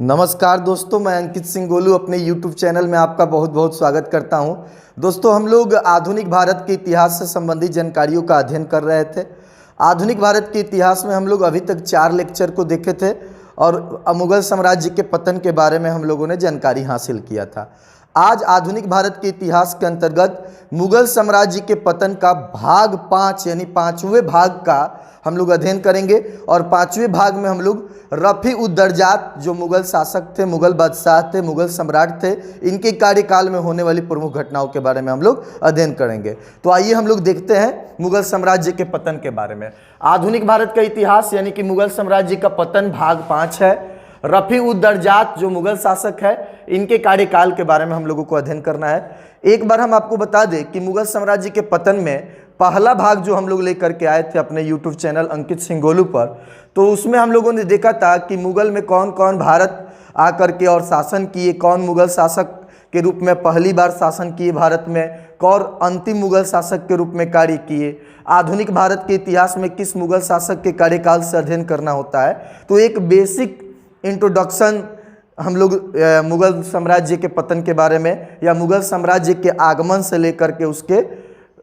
नमस्कार दोस्तों, मैं अंकित सिंह गोलू अपने YouTube चैनल में आपका बहुत बहुत स्वागत करता हूं। दोस्तों, हम लोग आधुनिक भारत के इतिहास से संबंधित जानकारियों का अध्ययन कर रहे थे। आधुनिक भारत के इतिहास में हम लोग अभी तक 4 लेक्चर को देखे थे और मुगल साम्राज्य के पतन के बारे में हम लोगों ने जानकारी हासिल किया था। आज आधुनिक भारत के इतिहास के अंतर्गत मुगल साम्राज्य के पतन का भाग 5 यानी 5वें भाग का हम लोग अध्ययन करेंगे। और 5वें भाग में हम लोग रफी उद दरजात जो मुगल शासक थे, मुगल बादशाह थे, मुगल सम्राट थे, इनके कार्यकाल में होने वाली प्रमुख घटनाओं के बारे में हम लोग अध्ययन करेंगे। तो आइए हम लोग देखते हैं मुगल साम्राज्य के पतन के बारे में। आधुनिक भारत का इतिहास यानी कि मुगल साम्राज्य का पतन भाग 5 है। रफी उद दरजात जो मुगल शासक है, इनके कार्यकाल के बारे में हम लोगों को अध्ययन करना है। एक बार हम आपको बता दें कि मुगल साम्राज्य के पतन में पहला भाग जो हम लोग लेकर के आए थे अपने YouTube चैनल अंकित सिंह गोलू पर, तो उसमें हम लोगों ने देखा था कि मुगल में कौन कौन भारत आकर के और शासन किए, कौन मुगल शासक के रूप में पहली बार शासन किए भारत में, कौन अंतिम मुगल शासक के रूप में कार्य किए, आधुनिक भारत के इतिहास में किस मुगल शासक के कार्यकाल से अध्ययन करना होता है। तो एक बेसिक इंट्रोडक्शन हम लोग मुगल साम्राज्य के पतन के बारे में या मुगल साम्राज्य के आगमन से लेकर के उसके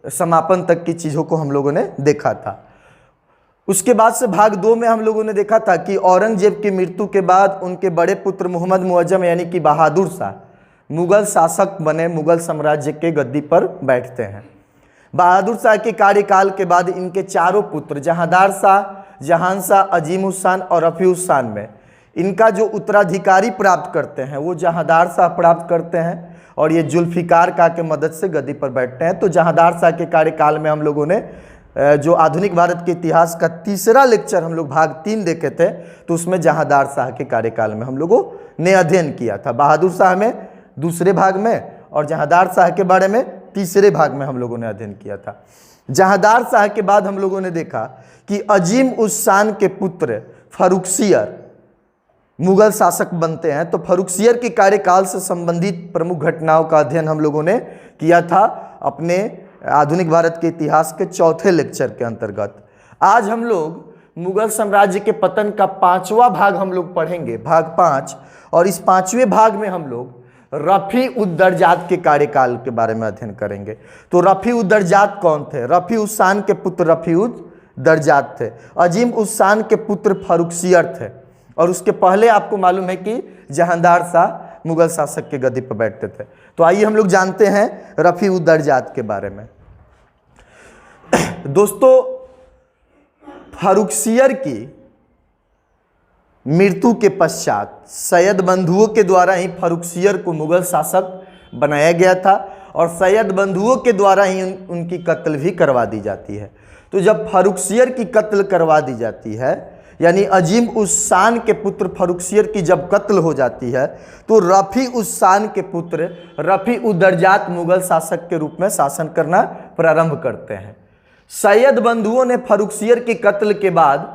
समापन तक की चीज़ों को हम लोगों ने देखा था। उसके बाद से भाग 2 में हम लोगों ने देखा था कि औरंगजेब की मृत्यु के बाद उनके बड़े पुत्र मोहम्मद मुअज्जम यानी कि बहादुर शाह मुगल शासक बने, मुगल साम्राज्य के गद्दी पर बैठते हैं। बहादुर शाह के कार्यकाल के बाद इनके चारों पुत्र जहांदार शाह, जहान शाह, अजीम उस शान और रफी उस शान में इनका जो उत्तराधिकारी प्राप्त करते हैं वो जहांदार शाह प्राप्त करते हैं और ये जुल्फिकार का के मदद से गद्दी पर बैठते हैं। तो जहांदार शाह के कार्यकाल में हम लोगों ने जो आधुनिक भारत के इतिहास का तीसरा लेक्चर हम लोग भाग 3 देखे थे, तो उसमें जहांदार शाह के कार्यकाल में हम लोगों ने अध्ययन किया था। बहादुर शाह में दूसरे भाग में और जहांदार शाह के बारे में तीसरे भाग में हम लोगों ने अध्ययन किया था। जहांदार शाह के बाद हम लोगों ने देखा कि अजीम उस शान के पुत्र फर्रुखसियर मुगल शासक बनते हैं। तो फर्रुखसियर के कार्यकाल से संबंधित प्रमुख घटनाओं का अध्ययन हम लोगों ने किया था अपने आधुनिक भारत के इतिहास के चौथे लेक्चर के अंतर्गत। आज हम लोग मुगल साम्राज्य के पतन का 5वां भाग हम लोग पढ़ेंगे, भाग 5। और इस 5वें भाग में हम लोग रफी उद दरजात के कार्यकाल के बारे में अध्ययन करेंगे। तो रफी उद दरजात कौन थे? रफी उस शान के पुत्र रफी उद दरजात थे। अजीम उस शान के पुत्र फर्रुखसियर थे और उसके पहले आपको मालूम है कि जहांदार शाह मुगल शासक के गद्दी पर बैठते थे। तो आइए हम लोग जानते हैं रफी उद दरजात के बारे में। दोस्तों, फर्रुखसियर की मृत्यु के पश्चात सैयद बंधुओं के द्वारा ही फर्रुखसियर को मुगल शासक बनाया गया था और सैयद बंधुओं के द्वारा ही उनकी कत्ल भी करवा दी जाती है। तो जब फर्रुखसियर की कत्ल करवा दी जाती है यानी अजीम उस शान के पुत्र फर्रुखसियर की जब कत्ल हो जाती है, तो रफी उस शान के पुत्र रफी उद दरजात मुगल शासक के रूप में शासन करना प्रारंभ करते हैं। सैयद बंधुओं ने फर्रुखसियर की कत्ल के बाद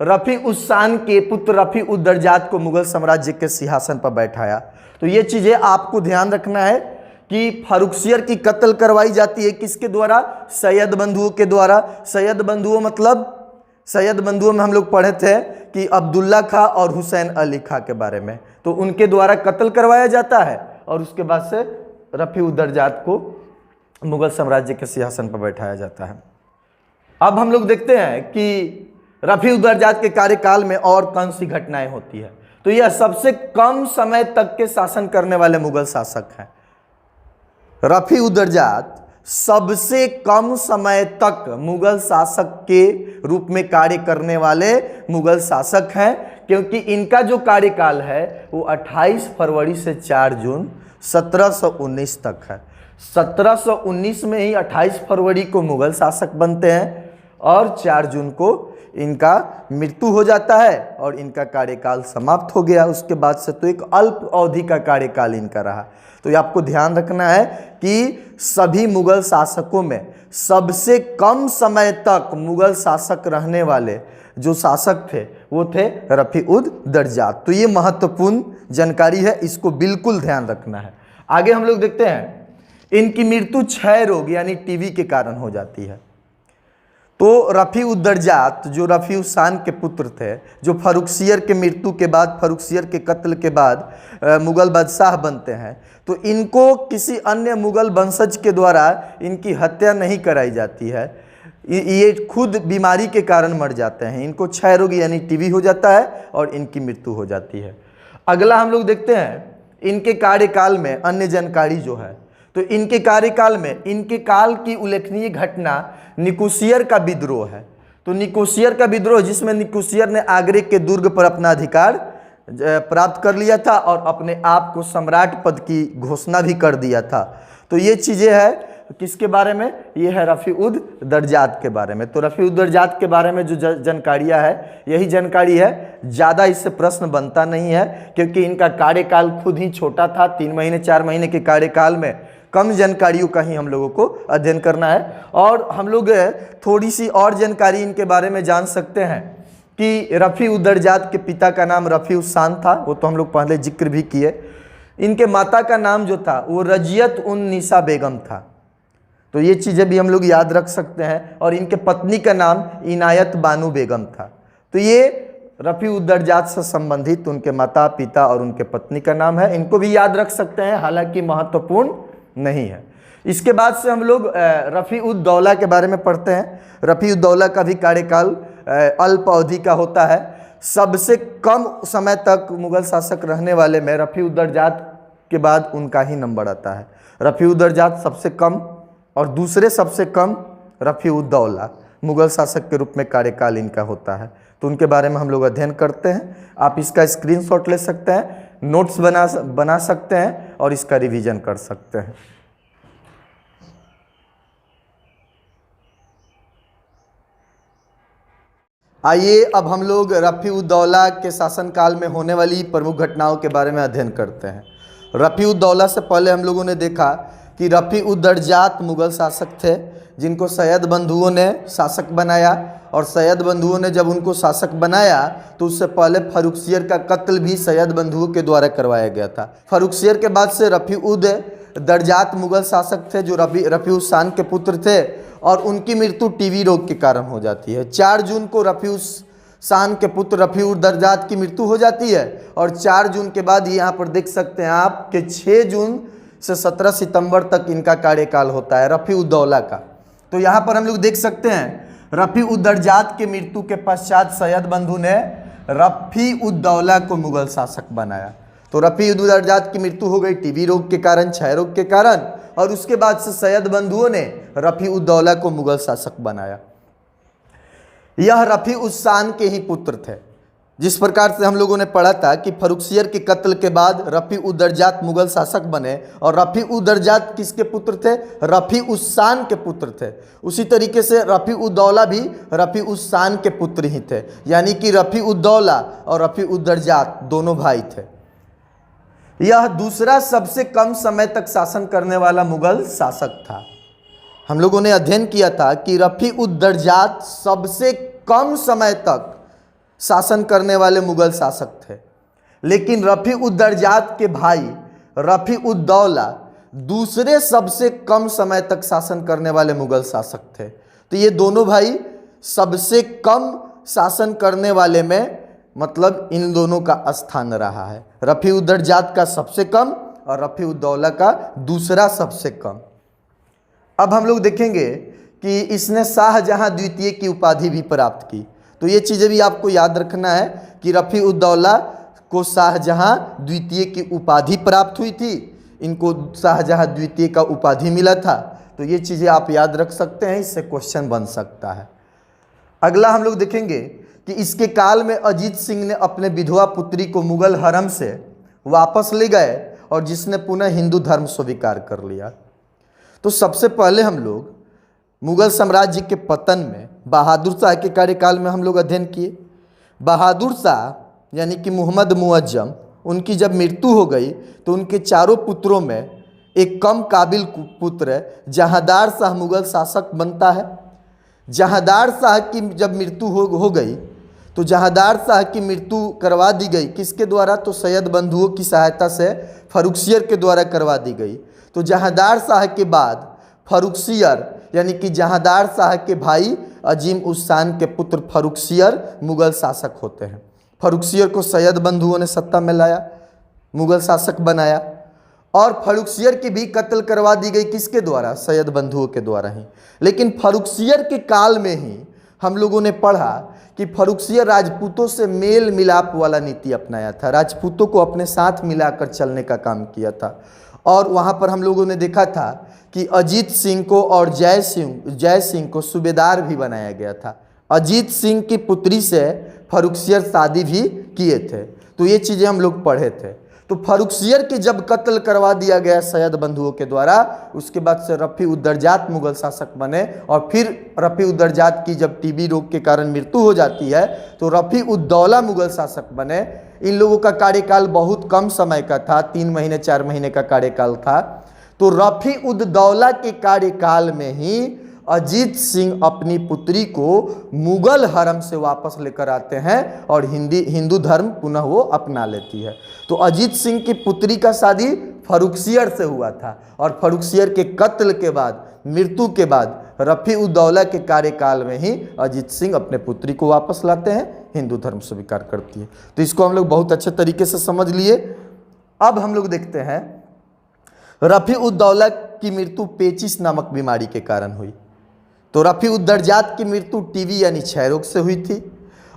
रफी उस शान के पुत्र रफी उद दरजात को मुगल साम्राज्य के सिंहासन पर बैठाया। तो ये चीज़ें आपको ध्यान रखना है कि फर्रुखसियर की कत्ल करवाई जाती है किसके द्वारा? सैयद बंधुओं के द्वारा। सैयद बंधुओं मतलब सैयद बंधुओं में हम लोग पढ़े थे कि अब्दुल्ला खां और हुसैन अली खां के बारे में, तो उनके द्वारा कत्ल करवाया जाता है और उसके बाद से रफी उद दरजात को मुगल साम्राज्य के सिंहासन पर बैठाया जाता है। अब हम लोग देखते हैं कि रफी उद दरजात के कार्यकाल में और कौन सी घटनाएं होती है। तो यह सबसे कम समय तक के शासन करने वाले मुगल शासक हैं। रफी उद दरजात सबसे कम समय तक मुगल शासक के रूप में कार्य करने वाले मुगल शासक हैं, क्योंकि इनका जो कार्यकाल है वो 28 फरवरी से 4 जून 1719 तक है। 1719 में ही 28 फरवरी को मुगल शासक बनते हैं और 4 जून को इनका मृत्यु हो जाता है और इनका कार्यकाल समाप्त हो गया। उसके बाद से तो एक अल्प अवधि का कार्यकाल इनका रहा। तो ये आपको ध्यान रखना है कि सभी मुगल शासकों में सबसे कम समय तक मुगल शासक रहने वाले जो शासक थे वो थे रफी उद दरजात। तो ये महत्वपूर्ण जानकारी है, इसको बिल्कुल ध्यान रखना है। आगे हम लोग देखते हैं, इनकी मृत्यु क्षय रोग यानी टीबी के कारण हो जाती है। तो रफ़ी उद दर्जात जो रफ़ी उस शान के पुत्र थे, जो फर्रुखसियर के मृत्यु के बाद, फर्रुखसियर के कत्ल के बाद मुग़ल बादशाह बनते हैं, तो इनको किसी अन्य मुग़ल वंशज के द्वारा इनकी हत्या नहीं कराई जाती है। ये खुद बीमारी के कारण मर जाते हैं। इनको क्षय रोग यानी टीबी हो जाता है और इनकी मृत्यु हो जाती है। अगला हम लोग देखते हैं इनके कार्यकाल में अन्य जानकारी जो है, तो इनके कार्यकाल में इनके काल की उल्लेखनीय घटना निकोसियर का विद्रोह है। तो निकोसियर का विद्रोह, जिसमें निकोसियर ने आगरे के दुर्ग पर अपना अधिकार प्राप्त कर लिया था और अपने आप को सम्राट पद की घोषणा भी कर दिया था। तो ये चीज़ें हैं किसके बारे में, ये है रफ़ी उद दर्जात के बारे में। तो रफ़ी उद दर्जात के बारे में जो जानकारियाँ है, यही जानकारी है। ज़्यादा इससे प्रश्न बनता नहीं है, क्योंकि इनका कार्यकाल खुद ही छोटा था। 3 महीने 4 महीने के कार्यकाल में कम जानकारियों का ही हम लोगों को अध्ययन करना है। और हम लोग थोड़ी सी और जानकारी इनके बारे में जान सकते हैं कि रफ़ी उद दर्जात के पिता का नाम रफ़ी उस शान था, वो तो हम लोग पहले जिक्र भी किए। इनके माता का नाम जो था वो रजियत उन निसा बेगम था। तो ये चीज़ें भी हम लोग याद रख सकते हैं। और इनके पत्नी का नाम इनायत बानू बेगम था। तो ये रफ़ी उद दर्जात से संबंधित उनके माता पिता और उनके पत्नी का नाम है। इनको भी याद रख सकते हैं, हालांकि महत्वपूर्ण नहीं है। इसके बाद से हम लोग रफ़ी उद दौला के बारे में पढ़ते हैं। रफ़ी उद दौला का भी कार्यकाल अल्प अवधि का होता है। सबसे कम समय तक मुग़ल शासक रहने वाले में रफ़ी उद दर्जात के बाद उनका ही नंबर आता है। रफ़ी उद दर्जात सबसे कम और दूसरे सबसे कम रफ़ी उद दौला मुग़ल शासक के रूप में कार्यकाल इनका होता है। तो उनके बारे में हम लोग अध्ययन करते हैं। आप इसका स्क्रीनशॉट ले सकते हैं, नोट्स बना सकते हैं और इसका रिवीजन कर सकते हैं। आइए अब हम लोग रफ़ी उद दौला के शासनकाल में होने वाली प्रमुख घटनाओं के बारे में अध्ययन करते हैं। रफ़ी उद दौला से पहले हम लोगों ने देखा कि रफ़ी उद दर्जात मुग़ल शासक थे, जिनको सैयद बंधुओं ने शासक बनाया। और सैयद बंधुओं ने जब उनको शासक बनाया तो उससे पहले फर्रुखसियर का कत्ल भी सैयद बंधुओं के द्वारा करवाया गया था। फर्रुखसियर के बाद से रफ़ी उद दर्जात मुग़ल शासक थे, जो रफ़ी उस शान के पुत्र थे, और उनकी मृत्यु टीबी रोग के कारण हो जाती है। 4 जून को रफ़ी उस शान के पुत्र रफ़ी उद दर्जात की मृत्यु हो जाती है। और 4 जून के बाद यहाँ पर देख सकते हैं आप कि 6 जून से 17 सितंबर तक इनका कार्यकाल होता है रफ़ी उद दौला का। तो यहाँ पर हम लोग देख सकते हैं रफ़ी उद दर्जात के मृत्यु के पश्चात सैयद बंधु ने रफ़ी उद दौला को मुग़ल शासक बनाया। तो रफ़ी उद दर्जात की मृत्यु हो गई टीबी रोग के कारण, क्षय रोग के कारण, और उसके बाद से सैयद बंधुओं ने रफ़ी उद दौला को मुग़ल शासक बनाया। यह रफ़ी उस शान के ही पुत्र थे। जिस प्रकार से हम लोगों ने पढ़ा था कि फर्रुखसियर के कत्ल के बाद रफ़ी उद दर्जात मुग़ल शासक बने, और रफ़ी उद दर्जात किसके पुत्र थे, रफ़ी उस शान के पुत्र थे। उसी तरीके से रफ़ी उद दौला भी रफ़ी उस शान के पुत्र ही थे, यानी कि रफ़ी उद दौला और रफ़ी उद दर्जात दोनों भाई थे। यह दूसरा सबसे कम समय तक शासन करने वाला मुग़ल शासक था। हम लोगों ने अध्ययन किया था कि रफ़ी उद दर्जात सबसे कम समय तक शासन करने वाले मुग़ल शासक थे, लेकिन रफ़ी उद दर्जात के भाई रफ़ी उद दौला दूसरे सबसे कम समय तक शासन करने वाले मुग़ल शासक थे। तो ये दोनों भाई सबसे कम शासन करने वाले में, मतलब इन दोनों का स्थान रहा है। रफ़ी उद दर्जात का सबसे कम और रफ़ी उद दौला का दूसरा सबसे कम। अब हम लोग देखेंगे कि इसने शाहजहां द्वितीय की उपाधि भी प्राप्त की। तो ये चीज़ें भी आपको याद रखना है कि रफ़ी उद दौला को शाहजहां द्वितीय की उपाधि प्राप्त हुई थी, इनको शाहजहां द्वितीय का उपाधि मिला था। तो ये चीज़ें आप याद रख सकते हैं, इससे क्वेश्चन बन सकता है। अगला हम लोग देखेंगे कि इसके काल में अजीत सिंह ने अपने विधवा पुत्री को मुग़ल हरम से वापस ले गए, और जिसने पुनः हिंदू धर्म स्वीकार कर लिया। तो सबसे पहले हम लोग मुग़ल साम्राज्य के पतन में बहादुर शाह के कार्यकाल में हम लोग अध्ययन किए। बहादुर शाह यानी कि मोहम्मद मुअज्जम, उनकी जब मृत्यु हो गई तो उनके चारों पुत्रों में एक कम काबिल पुत्र जहांदार शाह मुग़ल शासक बनता है। जहांदार शाह की जब मृत्यु हो गई तो जहांदार शाह की मृत्यु करवा दी गई किसके द्वारा, तो सैयद बंधुओं की सहायता से फर्रुखसियर के द्वारा करवा दी गई। तो जहांदार शाह के बाद फर्रुखसियर यानी कि जहांदार शाह के भाई अजीम उस शान के पुत्र फर्रुखसियर मुगल शासक होते हैं। फर्रुखसियर को सैयद बंधुओं ने सत्ता में लाया, मुगल शासक बनाया, और फर्रुखसियर की भी कत्ल करवा दी गई। किसके द्वारा? सैयद बंधुओं के द्वारा ही। लेकिन फर्रुखसियर के काल में ही हम लोगों ने पढ़ा कि फर्रुखसियर राजपूतों से मेल मिलाप वाला नीति अपनाया था, राजपूतों को अपने साथ मिलाकर चलने का काम किया था। और वहाँ पर हम लोगों ने देखा था कि अजीत सिंह को और जय सिंह को सूबेदार भी बनाया गया था। अजीत सिंह की पुत्री से फर्रुखसियर शादी भी किए थे। तो ये चीज़ें हम लोग पढ़े थे। तो फर्रुखसियर की जब कत्ल करवा दिया गया सैयद बंधुओं के द्वारा, उसके बाद से रफ़ी-उद-दरजात मुगल शासक बने। और फिर रफ़ी-उद-दरजात की जब टीबी रोग के कारण मृत्यु हो जाती है तो रफ़ी-उद-दौला मुगल शासक बने। इन लोगों का कार्यकाल बहुत कम समय का था, 3 महीने 4 महीने का कार्यकाल था। तो रफ़ी-उद-दौला के कार्यकाल में ही अजीत सिंह अपनी पुत्री को मुगल हरम से वापस लेकर आते हैं और हिंदू धर्म पुनः वो अपना लेती है। तो अजीत सिंह की पुत्री का शादी फर्रुखसियर से हुआ था और फर्रुखसियर के कत्ल के बाद, मृत्यु के बाद रफ़ी-उद-दौला के कार्यकाल में ही अजीत सिंह अपने पुत्री को वापस लाते हैं, हिंदू धर्म स्वीकार करती है। तो इसको हम लोग बहुत अच्छे तरीके से समझ लिए। अब हम लोग देखते हैं रफ़ी-उद-दौला की मृत्यु पेचिश नामक बीमारी के कारण हुई। तो रफ़ी-उद-दरजात की मृत्यु टीबी यानी क्षय रोग से हुई थी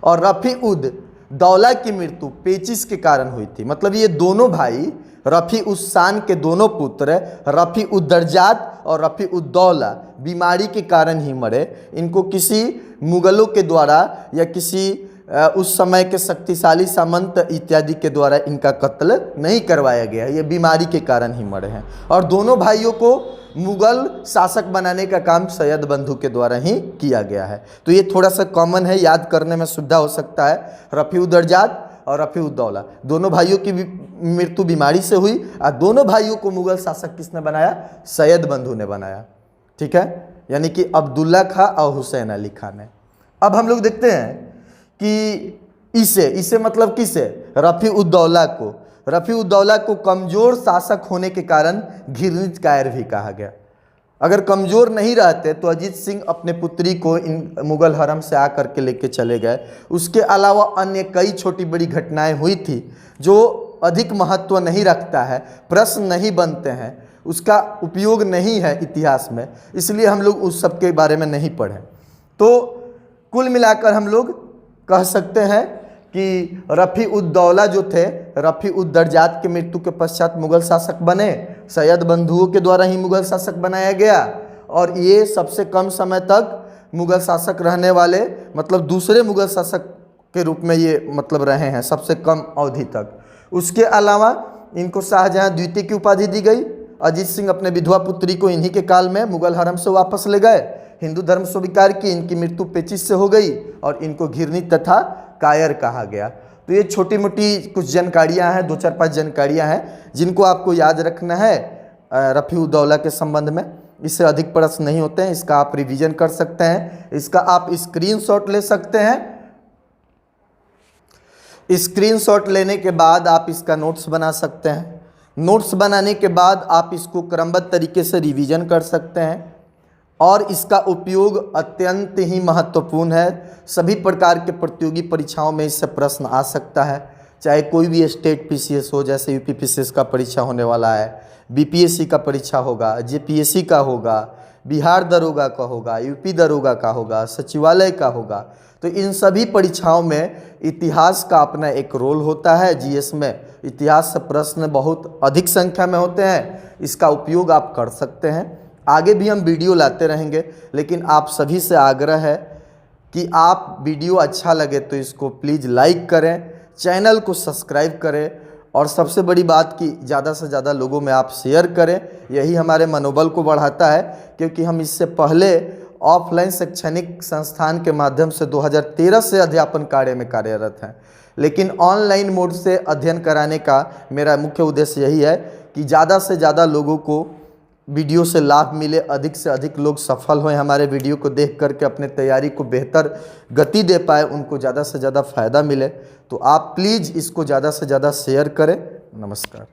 और रफ़ी-उद-दौला की मृत्यु पेचिश के कारण हुई थी। मतलब ये दोनों भाई, रफ़ी-उद-शान के दोनों पुत्र रफ़ी-उद-दरजात और रफ़ी-उद-दौला बीमारी के कारण ही मरे। इनको किसी मुगलों के द्वारा या किसी उस समय के शक्तिशाली सामंत इत्यादि के द्वारा इनका कत्ल नहीं करवाया गया, ये बीमारी के कारण ही मरे हैं। और दोनों भाइयों को मुगल शासक बनाने का काम सैयद बंधु के द्वारा ही किया गया है। तो ये थोड़ा सा कॉमन है, याद करने में सुविधा हो सकता है। रफ़ी-उद-दरजात और रफ़ी-उद-दौला दोनों भाइयों की मृत्यु बीमारी से हुई और दोनों भाइयों को मुगल शासक किसने बनाया? सैयद बंधु ने बनाया। ठीक है, यानी कि अब्दुल्ला खां और हुसैन अली खां ने। अब हम लोग देखते हैं कि इसे मतलब किसे? रफ़ी-उद-दौला को। रफ़ी-उद-दौला को कमज़ोर शासक होने के कारण घृणित कायर भी कहा गया। अगर कमज़ोर नहीं रहते तो अजीत सिंह अपने पुत्री को इन मुगल हरम से आकर के लेके चले गए। उसके अलावा अन्य कई छोटी बड़ी घटनाएं हुई थी जो अधिक महत्व नहीं रखता है, प्रश्न नहीं बनते हैं, उसका उपयोग नहीं है इतिहास में, इसलिए हम लोग उस सब के बारे में नहीं पढ़ें। तो कुल मिलाकर हम लोग कह सकते हैं कि रफ़ी-उद-दौला जो थे, रफ़ी-उद-दरजात की मृत्यु के पश्चात मुगल शासक बने, सैयद बंधुओं के द्वारा ही मुगल शासक बनाया गया और ये सबसे कम समय तक मुगल शासक रहने वाले, मतलब दूसरे मुगल शासक के रूप में ये मतलब रहे हैं सबसे कम अवधि तक। उसके अलावा इनको शाहजहां द्वितीय की उपाधि दी गई। अजीत सिंह अपने विधवा पुत्री को इन्हीं के काल में मुगल हरम से वापस ले गए, हिंदू धर्म स्वीकार की, इनकी मृत्यु पेचिश से हो गई और इनको घृणित तथा कायर कहा गया। तो ये छोटी मोटी कुछ जानकारियां हैं, 2-4-5 जानकारियां हैं जिनको आपको याद रखना है रफ़ी-उद-दौला के संबंध में। इससे अधिक प्रश्न नहीं होते हैं, इसका आप रिवीजन कर सकते हैं, इसका आप स्क्रीनशॉट ले सकते हैं। स्क्रीनशॉट लेने के बाद आप इसका नोट्स बना सकते हैं। नोट्स बनाने के बाद आप इसको क्रमबद्ध तरीके से रिवीजन कर सकते हैं और इसका उपयोग अत्यंत ही महत्वपूर्ण है। सभी प्रकार के प्रतियोगी परीक्षाओं में इससे प्रश्न आ सकता है, चाहे कोई भी स्टेट पीसीएस हो, जैसे यूपी पीसीएस का परीक्षा होने वाला है, बीपीएससी का परीक्षा होगा, जेपीएससी का होगा, बिहार दरोगा का होगा, यूपी दरोगा का होगा, सचिवालय का होगा। तो इन सभी परीक्षाओं में इतिहास का अपना एक रोल होता है। जीएस में इतिहास से प्रश्न बहुत अधिक संख्या में होते हैं, इसका उपयोग आप कर सकते हैं। आगे भी हम वीडियो लाते रहेंगे, लेकिन आप सभी से आग्रह है कि आप वीडियो अच्छा लगे तो इसको प्लीज़ लाइक करें, चैनल को सब्सक्राइब करें और सबसे बड़ी बात कि ज़्यादा से ज़्यादा लोगों में आप शेयर करें। यही हमारे मनोबल को बढ़ाता है, क्योंकि हम इससे पहले ऑफलाइन शैक्षणिक संस्थान के माध्यम से 2013 से अध्यापन कार्य में कार्यरत हैं, लेकिन ऑनलाइन मोड से अध्ययन कराने का मेरा मुख्य उद्देश्य यही है कि ज़्यादा से ज़्यादा लोगों को वीडियो से लाभ मिले, अधिक से अधिक लोग सफल हों, हमारे वीडियो को देख करके अपने तैयारी को बेहतर गति दे पाए, उनको ज़्यादा से ज़्यादा फ़ायदा मिले। तो आप प्लीज़ इसको ज़्यादा से ज़्यादा शेयर करें। नमस्कार।